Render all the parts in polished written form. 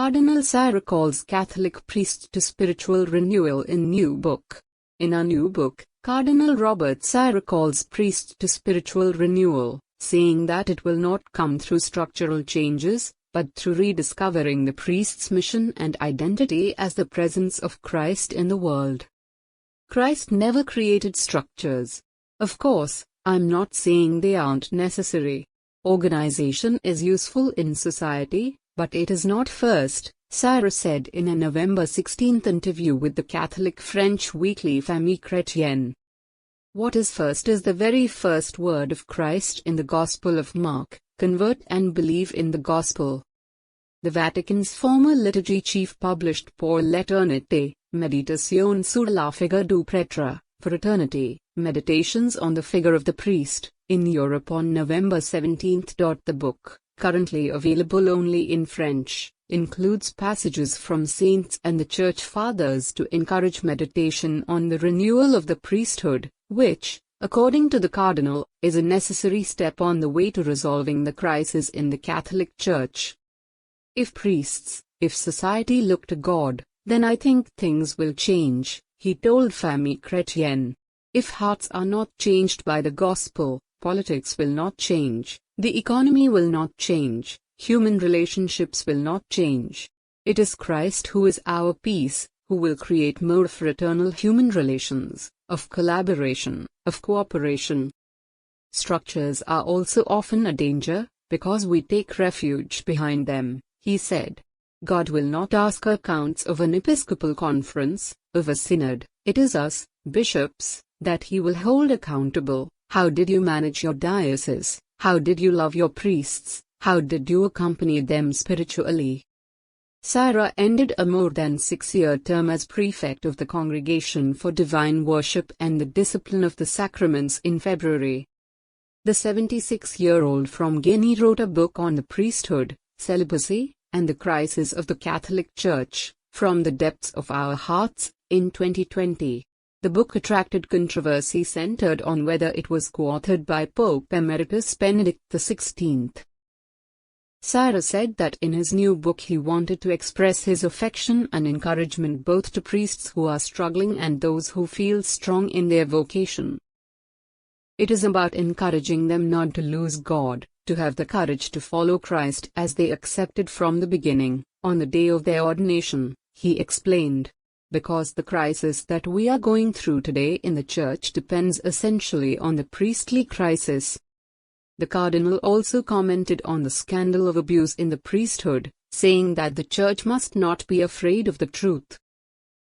Cardinal Sarah calls Catholic priests to spiritual renewal in new book. In a new book, Cardinal Robert Sarah calls priests to spiritual renewal, saying that it will not come through structural changes, but through rediscovering the priest's mission and identity as the presence of Christ in the world. Christ never created structures. Of course, I'm not saying they aren't necessary. Organization is useful in society, but it is not first, Sarah said in a November 16 interview with the Catholic French weekly Famille Chrétienne. What is first is the very first word of Christ in the Gospel of Mark: convert and believe in the Gospel. The Vatican's former liturgy chief published Pour l'Éternité, Méditation sur la figure du prêtre, for eternity, Meditations on the Figure of the Priest, in Europe on November 17. The book, currently available only in French, includes passages from saints and the Church Fathers to encourage meditation on the renewal of the priesthood, which, according to the Cardinal, is a necessary step on the way to resolving the crisis in the Catholic Church. If society look to God, then I think things will change, he told Famille Chrétienne. If hearts are not changed by the gospel, politics will not change, the economy will not change, human relationships will not change. It is Christ who is our peace, who will create more fraternal human relations, of collaboration, of cooperation. Structures are also often a danger, because we take refuge behind them, he said. God will not ask accounts of an episcopal conference, of a synod. It is us, bishops, that he will hold accountable. How did you manage your diocese? How did you love your priests? How did you accompany them spiritually? Sarah ended a more than 6-year term as prefect of the Congregation for Divine Worship and the Discipline of the Sacraments in February. The 76-year-old from Guinea wrote a book on the priesthood, celibacy, and the crisis of the Catholic Church, From the Depths of Our Hearts, in 2020. The book attracted controversy centered on whether it was co-authored by Pope Emeritus Benedict XVI. Sarah said that in his new book he wanted to express his affection and encouragement both to priests who are struggling and those who feel strong in their vocation. It is about encouraging them not to lose God, to have the courage to follow Christ as they accepted from the beginning, on the day of their ordination, he explained. Because the crisis that we are going through today in the Church depends essentially on the priestly crisis. The Cardinal also commented on the scandal of abuse in the priesthood, saying that the Church must not be afraid of the truth.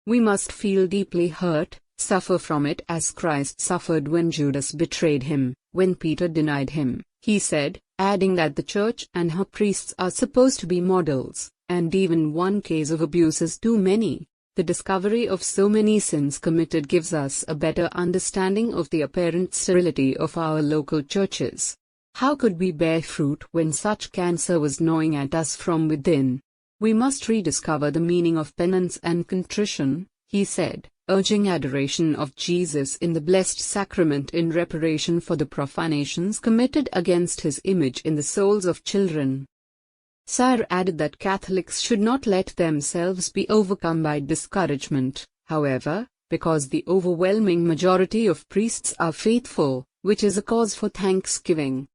We must feel deeply hurt, suffer from it as Christ suffered when Judas betrayed him, when Peter denied him, he said, adding that the Church and her priests are supposed to be models, and even one case of abuse is too many. The discovery of so many sins committed gives us a better understanding of the apparent sterility of our local churches. How could we bear fruit when such cancer was gnawing at us from within? We must rediscover the meaning of penance and contrition, he said, urging adoration of Jesus in the Blessed Sacrament in reparation for the profanations committed against his image in the souls of children. Sarah added that Catholics should not let themselves be overcome by discouragement, however, because the overwhelming majority of priests are faithful, which is a cause for thanksgiving.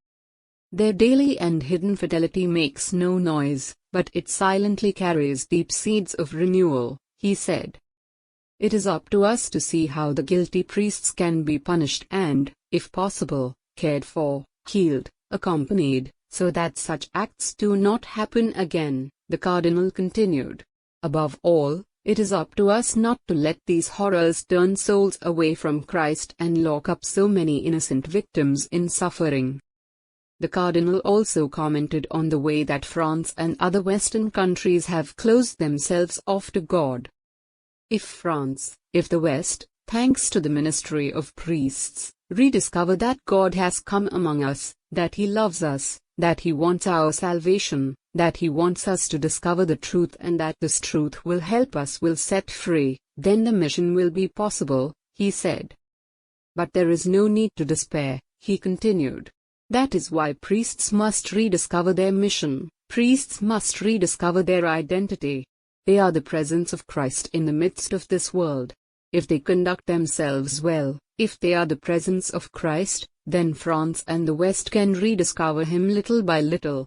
Their daily and hidden fidelity makes no noise, but it silently carries deep seeds of renewal, he said. It is up to us to see how the guilty priests can be punished and, if possible, cared for, healed, accompanied, so that such acts do not happen again, the Cardinal continued. Above all, it is up to us not to let these horrors turn souls away from Christ and lock up so many innocent victims in suffering. The Cardinal also commented on the way that France and other Western countries have closed themselves off to God. If the West, thanks to the ministry of priests, rediscover that God has come among us, that He loves us, that He wants our salvation, that He wants us to discover the truth and that this truth will help us will set free, then the mission will be possible, he said. But there is no need to despair, he continued. That is why priests must rediscover their mission, Priests must rediscover their identity. They are the presence of Christ in the midst of this world. If they conduct themselves well, if they are the presence of Christ, then France and the West can rediscover him little by little.